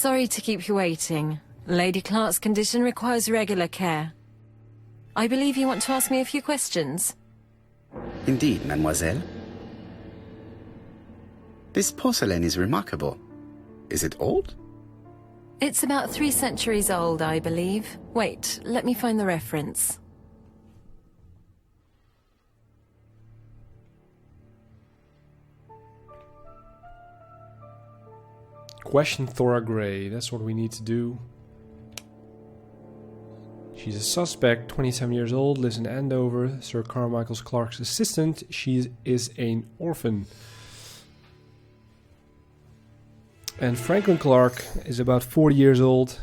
sorry to keep you waiting. Lady Clark's condition requires regular care. I believe you want to ask me a few questions. Indeed, mademoiselle. This porcelain is remarkable. Is it old? It's about 3 centuries old, I believe. Wait, let me find the reference. Question Thora Gray. That's what we need to do. She's a suspect, 27 years old, lives in Andover, Sir Carmichael Clark's assistant. She is an orphan. And Franklin Clark is about 40 years old.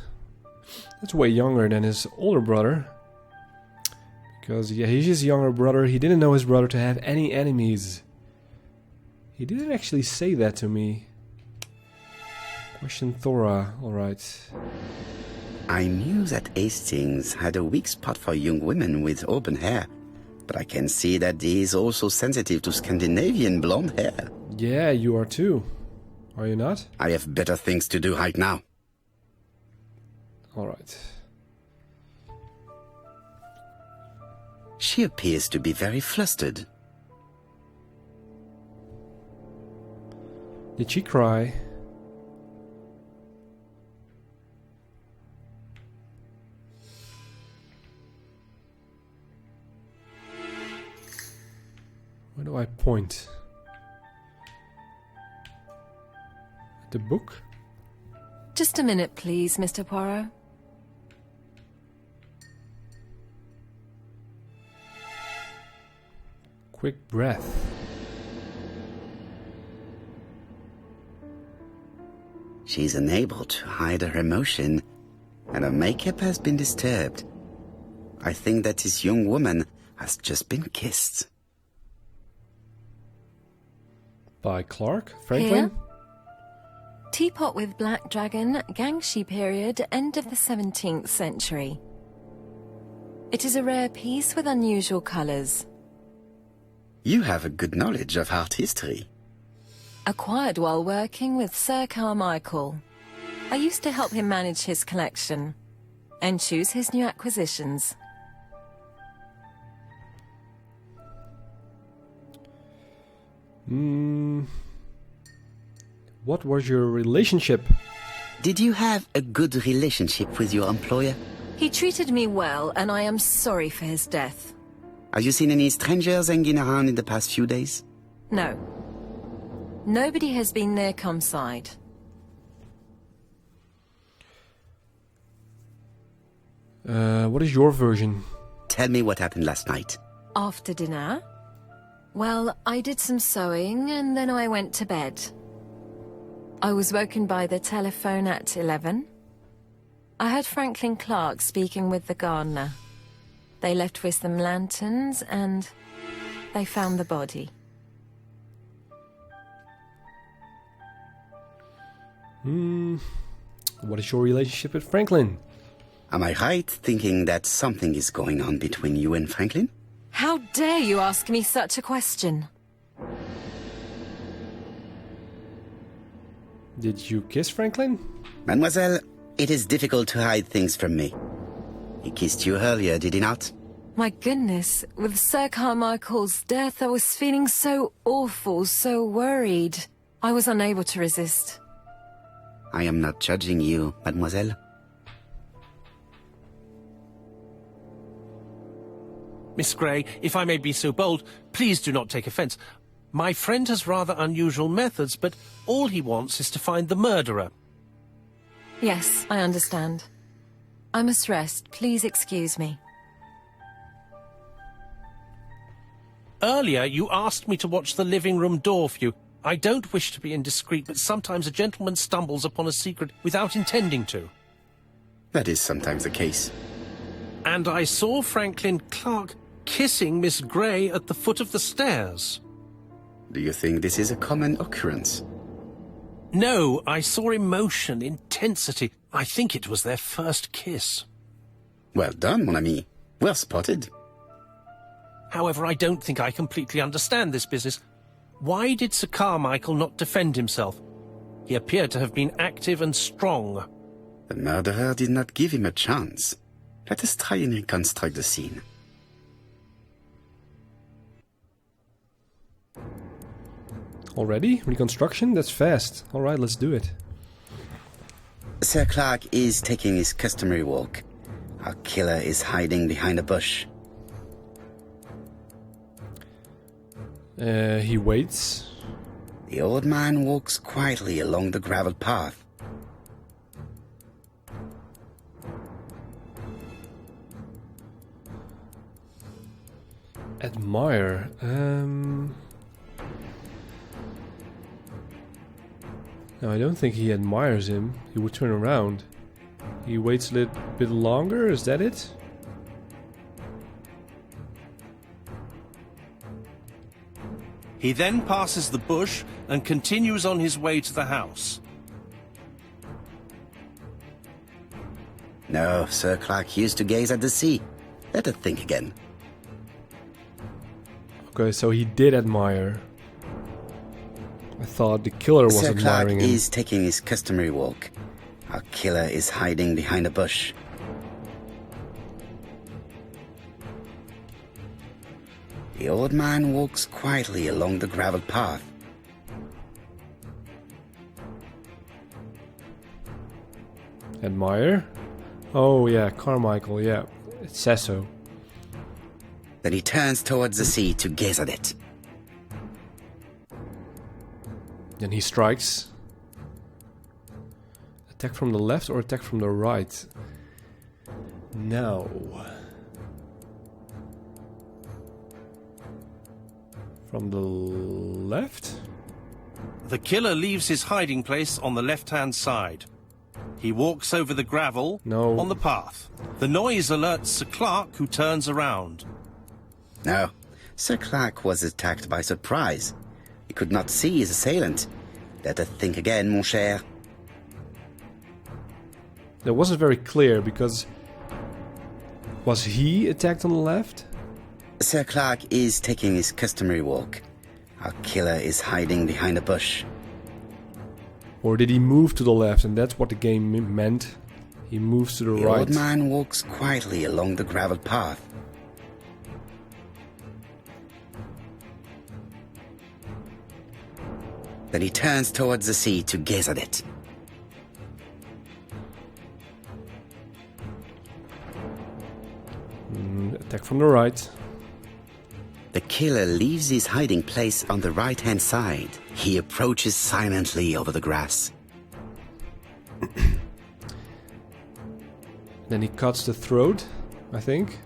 That's way younger than his older brother. Because yeah, he's his younger brother. He didn't know his brother to have any enemies. He didn't actually say that to me. Question Thora, alright. I knew that Hastings had a weak spot for young women with auburn hair, but I can see that he is also sensitive to Scandinavian blonde hair. Yeah, you are too. Are you not? I have better things to do right now. Alright. She appears to be very flustered. Did she cry? Where do I point? The book? Just a minute, please, Mr. Poirot. Quick breath. She's unable to hide her emotion, and her makeup has been disturbed. I think that this young woman has just been kissed. By Clark? Franklin? Here? Teapot with Black Dragon, Gangshi period, end of the 17th century. It is a rare piece with unusual colours. You have a good knowledge of art history. Acquired while working with Sir Carmichael. I used to help him manage his collection and choose his new acquisitions. What was your relationship? Did you have a good relationship with your employer? He treated me well, and I am sorry for his death. Have you seen any strangers hanging around in the past few days? No. Nobody has been near Comside. What is your version? Tell me what happened last night. After dinner? Well, I did some sewing, and then I went to bed. I was woken by the telephone at 11. I heard Franklin Clark speaking with the gardener. They left with some lanterns, and they found the body. What is your relationship with Franklin? Am I right thinking that something is going on between you and Franklin? How dare you ask me such a question? Did you kiss Franklin? Mademoiselle, it is difficult to hide things from me. He kissed you earlier, did he not? My goodness, with Sir Carmichael's death, I was feeling so awful, so worried. I was unable to resist. I am not judging you, mademoiselle. Miss Gray, if I may be so bold, please do not take offence. My friend has rather unusual methods, but all he wants is to find the murderer. Yes, I understand. I must rest. Please excuse me. Earlier, you asked me to watch the living room door for you. I don't wish to be indiscreet, but sometimes a gentleman stumbles upon a secret without intending to. That is sometimes the case. And I saw Franklin Clark kissing Miss Gray at the foot of the stairs. Do you think this is a common occurrence? No, I saw emotion, intensity. I think it was their first kiss. Well done, mon ami. Well spotted. However, I don't think I completely understand this business. Why did Sir Carmichael not defend himself? He appeared to have been active and strong. The murderer did not give him a chance. Let us try and reconstruct the scene. Already? Reconstruction? That's fast. Alright, let's do it. Sir Clark is taking his customary walk. Our killer is hiding behind a bush. He waits. The old man walks quietly along the gravel path. Admire. No, I don't think he admires him. He would turn around. He waits a little bit longer, is that it? He then passes the bush and continues on his way to the house. No, Sir Clark used to gaze at the sea. Let us think again. Okay, so he did admire. I thought the killer was Sir Clark admiring him. is taking his customary walk. Our killer is hiding behind a bush. The old man walks quietly along the gravel path. Admire? Oh yeah, Carmichael, yeah. It says so. Then he turns towards the sea to gaze at it. Then he strikes. Attack from the left or attack from the right? No. From the left? The killer leaves his hiding place on the left-hand side. He walks over the gravel on the path. The noise alerts Sir Clark, who turns around. No, Sir Clark was attacked by surprise. He could not see his assailant. Let us think again, mon cher. That wasn't very clear because... Was he attacked on the left? Sir Clark is taking his customary walk. Our killer is hiding behind a bush. Or did he move to the left and that's what the game meant? He moves to the right. The old man walks quietly along the gravel path. Then he turns towards the sea to gaze at it. Attack from the right. The killer leaves his hiding place on the right-hand side. He approaches silently over the grass. Then he cuts the throat, I think.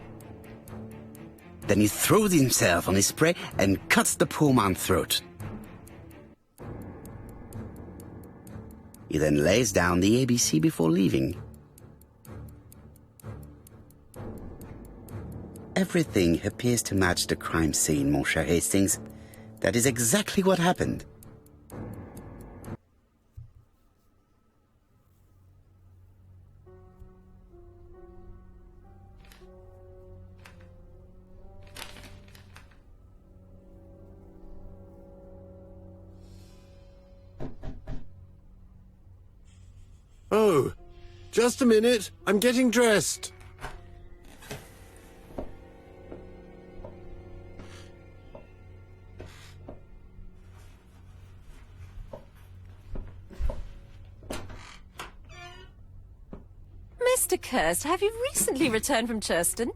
Then he throws himself on his prey and cuts the poor man's throat. He then lays down the ABC before leaving. Everything appears to match the crime scene, mon cher Hastings. That is exactly what happened. Oh, just a minute. I'm getting dressed. Mr. Kirst, have you recently returned from Churston?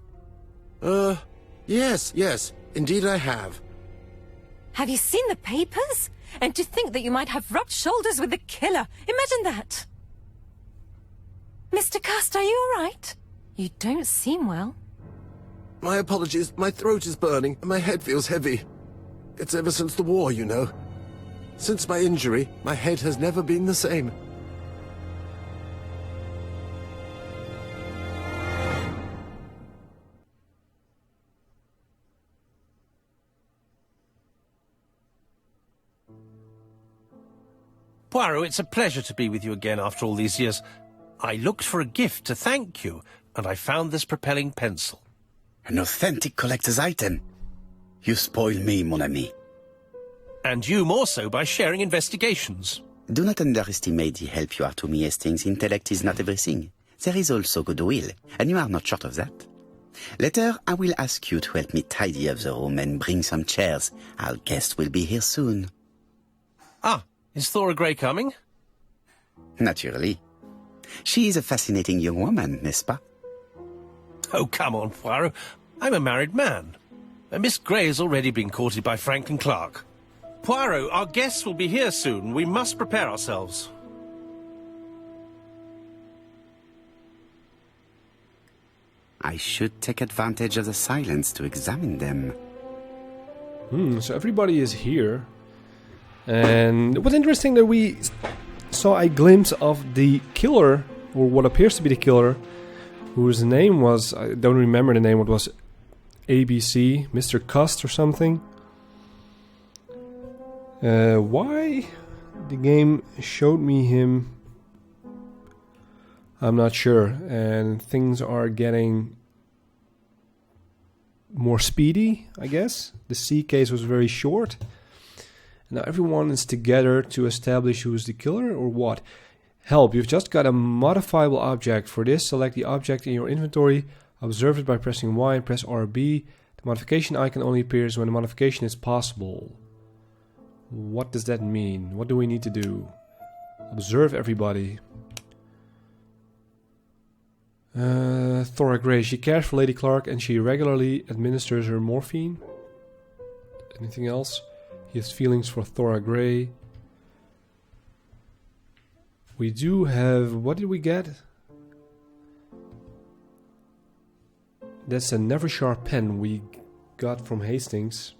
Yes. Indeed I have. Have you seen the papers? And to think that you might have rubbed shoulders with the killer. Imagine that. Mr. Kirst, are you all right? You don't seem well. My apologies. My throat is burning and my head feels heavy. It's ever since the war, you know. Since my injury, my head has never been the same. Poirot, it's a pleasure to be with you again after all these years. I looked for a gift to thank you, and I found this propelling pencil. An authentic collector's item. You spoil me, mon ami. And you more so by sharing investigations. Do not underestimate the help you are to me, Hastings. Intellect is not everything. There is also goodwill, and you are not short of that. Later, I will ask you to help me tidy up the room and bring some chairs. Our guest will be here soon. Ah, is Thora Grey coming? Naturally. She is a fascinating young woman, n'est-ce pas? Oh, come on, Poirot. I'm a married man. Miss Grey has already been courted by Franklin Clark. Poirot, our guests will be here soon. We must prepare ourselves. I should take advantage of the silence to examine them. So everybody is here. And it was interesting that we saw a glimpse of the killer, or what appears to be the killer, whose name was, I don't remember the name, it was ABC, Mr. Cust or something. Why the game showed me him, I'm not sure. And things are getting more speedy, I guess. The C case was very short. Now everyone is together to establish who is the killer or what. Help, you've just got a modifiable object. For this, select the object in your inventory, observe it by pressing Y and press RB. The modification icon only appears when the modification is possible. What does that mean? What do we need to do? Observe everybody. Thora Grey, she cares for Lady Clark and she regularly administers her morphine. Anything else? He has feelings for Thora Grey. We do have... What did we get? That's a never sharp pen we got from Hastings.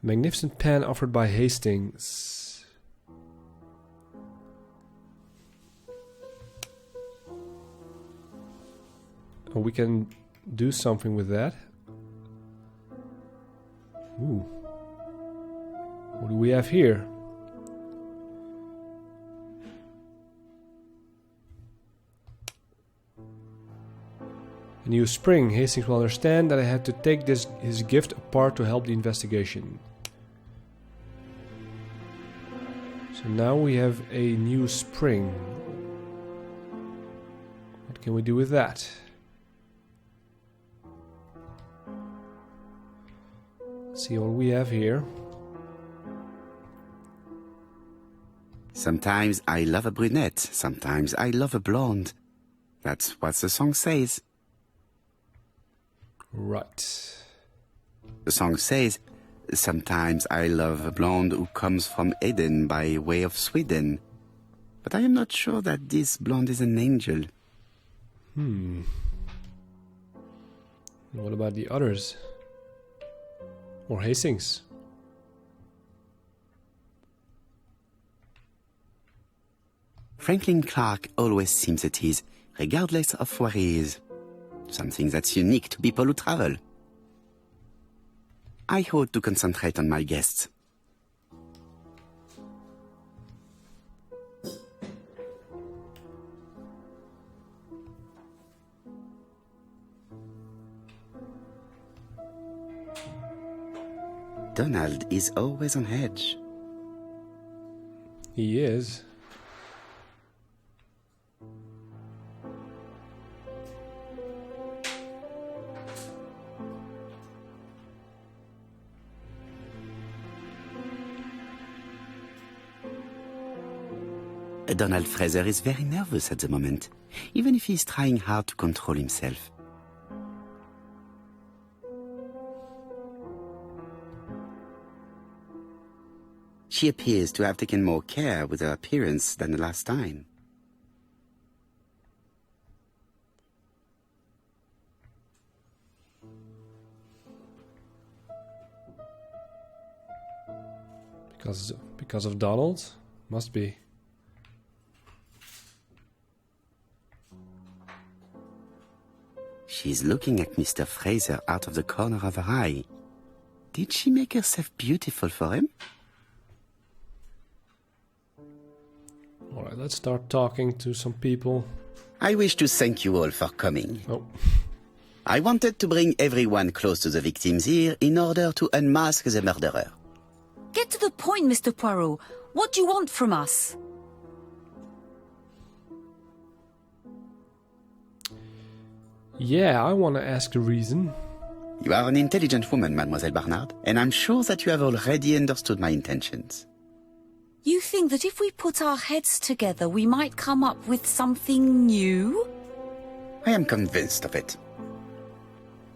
Magnificent pen offered by Hastings. Oh, we can do something with that. Ooh. What do we have here? A new spring. Hastings will understand that I had to take his gift apart to help the investigation. So now we have a new spring. What can we do with that? Let's see what we have here. Sometimes I love a brunette, sometimes I love a blonde. That's what the song says. Right. The song says, sometimes I love a blonde who comes from Eden by way of Sweden. But I am not sure that this blonde is an angel. What about the others? Or Hastings? Franklin Clark always seems at ease, regardless of where he is. Something that's unique to people who travel. I ought to concentrate on my guests. Donald is always on edge. He is. Donald Fraser is very nervous at the moment, even if he is trying hard to control himself. She appears to have taken more care with her appearance than the last time. Because of Donald? Must be. She's looking at Mr. Fraser out of the corner of her eye. Did she make herself beautiful for him? Alright, let's start talking to some people. I wish to thank you all for coming. Oh. I wanted to bring everyone close to the victim's ear in order to unmask the murderer. Get to the point, Mr. Poirot. What do you want from us? Yeah, I want to ask the reason. You are an intelligent woman, Mademoiselle Barnard, and I'm sure that you have already understood my intentions. You think that if we put our heads together, we might come up with something new? I am convinced of it.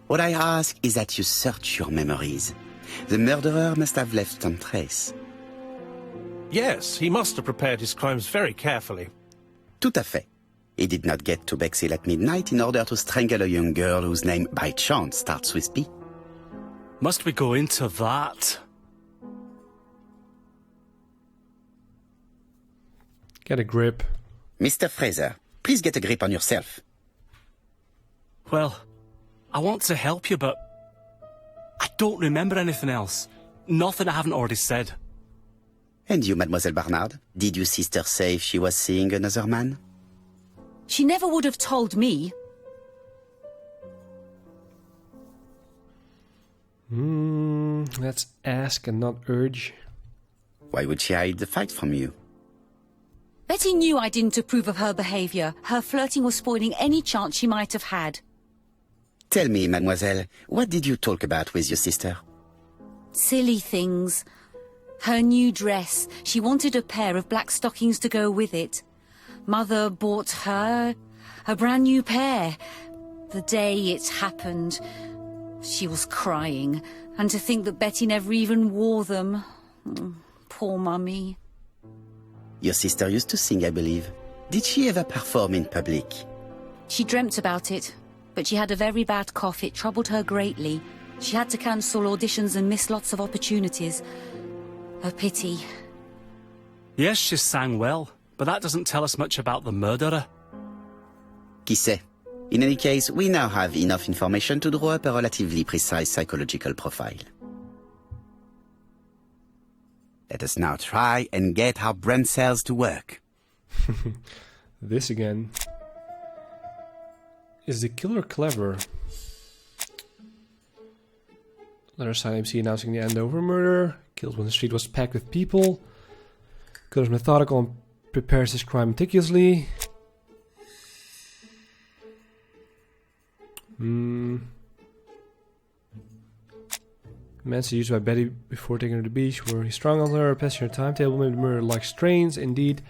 What I ask is that you search your memories. The murderer must have left some trace. Yes, he must have prepared his crimes very carefully. Tout à fait. He did not get to Bexhill at midnight in order to strangle a young girl whose name by chance starts with B. Must we go into that? Get a grip. Mr. Fraser, please get a grip on yourself. Well, I want to help you, but I don't remember anything else. Nothing I haven't already said. And you, Mademoiselle Barnard, did your sister say if she was seeing another man? She never would have told me. Let's ask and not urge. Why would she hide the fact from you? Betty knew I didn't approve of her behaviour. Her flirting was spoiling any chance she might have had. Tell me, mademoiselle, what did you talk about with your sister? Silly things. Her new dress. She wanted a pair of black stockings to go with it. Mother bought her a brand new pair. The day it happened, she was crying. And to think that Betty never even wore them. Poor Mummy. Your sister used to sing, I believe. Did she ever perform in public? She dreamt about it, but she had a very bad cough. It troubled her greatly. She had to cancel auditions and miss lots of opportunities. A pity. Yes, she sang well, but that doesn't tell us much about the murderer. Qui sait? In any case, we now have enough information to draw up a relatively precise psychological profile. Let us now try and get our brain cells to work. This again. Is the killer clever? Letter sign MC announcing the Andover murder. Killed when the street was packed with people. Killer's methodical and prepares his crime meticulously. Man seduced by Betty before taking her to the beach, where he strangled her, passing her timetable, made the murder like strains. Indeed,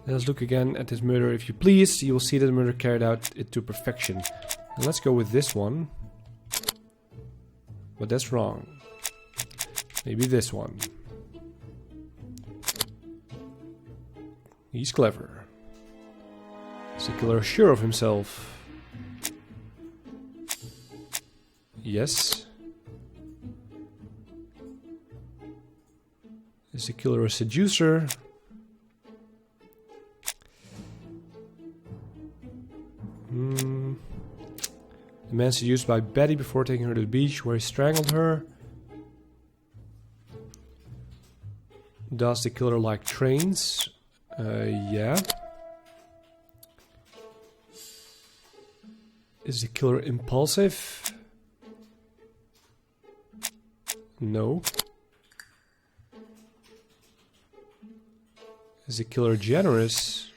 let us look again at this murder, if you please. You will see that the murder carried out it to perfection. Now let's go with this one. But that's wrong. Maybe this one. He's clever. Is the killer sure of himself? Yes. Is the killer a seducer? The man seduced by Betty before taking her to the beach, where he strangled her. Does the killer like trains? Yeah. Is the killer impulsive? No. Is the killer generous?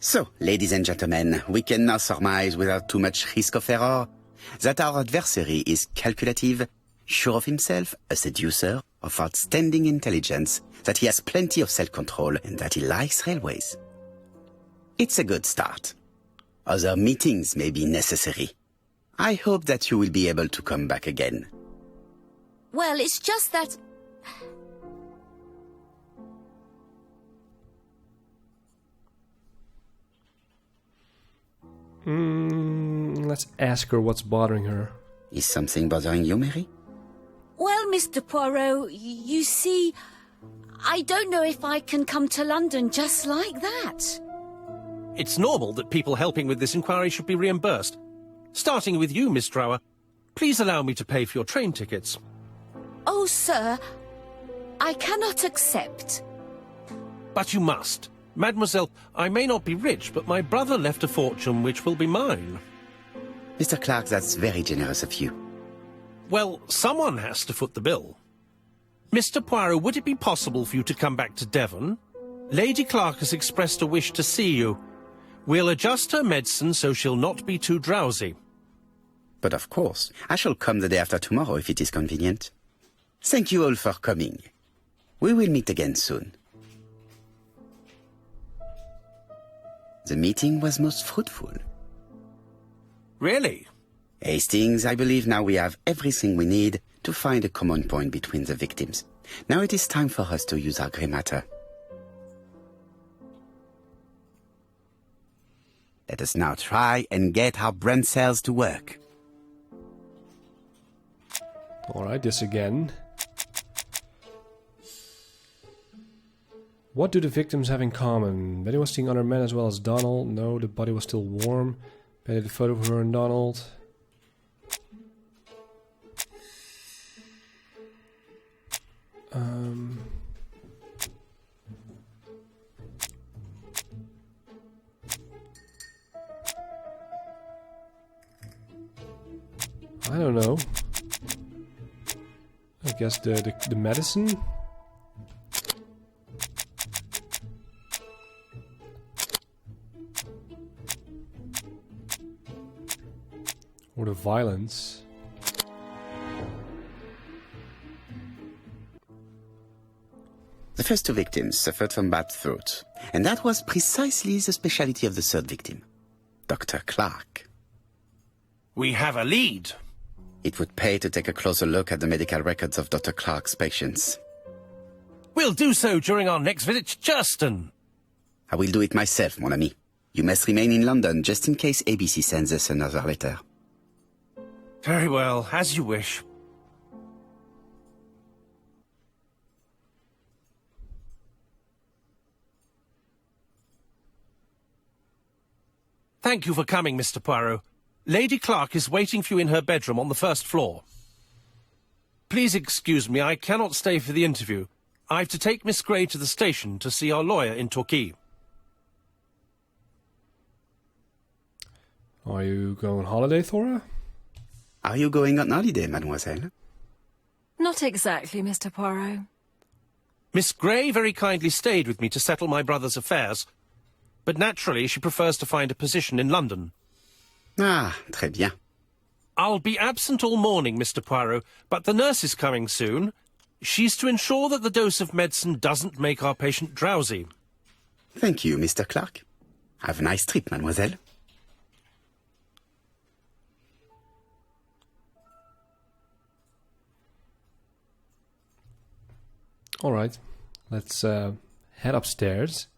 So, ladies and gentlemen, we can now surmise without too much risk of error that our adversary is calculative, sure of himself, a seducer, of outstanding intelligence, that he has plenty of self-control, and that he likes railways. It's a good start. Other meetings may be necessary. I hope that you will be able to come back again. Well, it's just that... Let's ask her what's bothering her. Is something bothering you, Mary? Well, Mr. Poirot, you see, I don't know if I can come to London just like that. It's normal that people helping with this inquiry should be reimbursed. Starting with you, Miss Drower. Please allow me to pay for your train tickets. Oh, sir, I cannot accept. But you must. Mademoiselle, I may not be rich, but my brother left a fortune which will be mine. Mr. Clark, that's very generous of you. Well, someone has to foot the bill. Mr. Poirot, would it be possible for you to come back to Devon? Lady Clark has expressed a wish to see you. We'll adjust her medicine so she'll not be too drowsy. But of course, I shall come the day after tomorrow if it is convenient. Thank you all for coming. We will meet again soon. The meeting was most fruitful. Really? Hastings, I believe now we have everything we need to find a common point between the victims. Now it is time for us to use our grey matter. Let us now try and get our brain cells to work. Alright, this again. What do the victims have in common? Betty was seeing other men as well as Donald. No, the body was still warm. Betty had a photo of her and Donald. I don't know. I guess the medicine? Or the violence? The first two victims suffered from bad throat, and that was precisely the specialty of the third victim, Dr. Clark. We have a lead. It would pay to take a closer look at the medical records of Dr. Clark's patients. We'll do so during our next visit to Churston. I will do it myself, mon ami. You must remain in London just in case ABC sends us another letter. Very well, as you wish. Thank you for coming, Mr. Poirot. Lady Clark is waiting for you in her bedroom on the first floor. Please excuse me, I cannot stay for the interview. I've to take Miss Grey to the station to see our lawyer in Torquay. Are you going on holiday, Thora? Are you going on holiday, mademoiselle? Not exactly, Mr. Poirot. Miss Grey very kindly stayed with me to settle my brother's affairs, but naturally she prefers to find a position in London. Ah, très bien. I'll be absent all morning, Mr. Poirot, but the nurse is coming soon. She's to ensure that the dose of medicine doesn't make our patient drowsy. Thank you, Mr. Clark. Have a nice trip, mademoiselle. Alright, let's head upstairs.